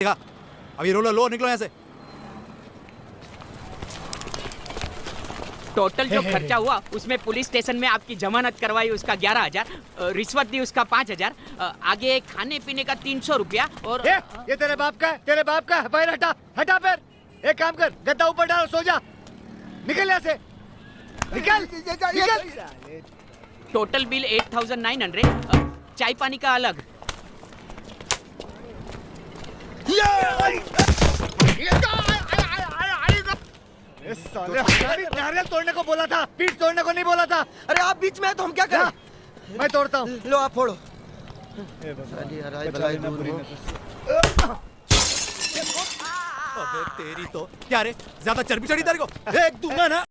देखा अभी रोलो लो निकलो यहाँ से। टोटल जो खर्चा हुआ उसमें पुलिस स्टेशन में आपकी जमानत करवाई उसका 11,000, रिश्वत दी उसका 5,000, आगे खाने पीने का 300 रुपया और ये तेरे बाप का है, तेरे बाप का है। पैर हटा हटा पैर। एक काम कर, गद्दा ऊपर डाल, सो जा। निकल यहाँ से, निकल निकल। टोटल बिल 8,900, चाय पानी का अलग। साले नारियल तोड़ने को बोला था, पीठ तोड़ने को नहीं बोला था। अरे आप बीच में है तो हम क्या करें? मैं तोड़ता हूँ। लो आप फोड़ो। साली हराई भलाई दूर हो। अबे तेरी तो क्या रे, ज्यादा चर्बी चढ़ी तेरे को, एक दूंगा ना।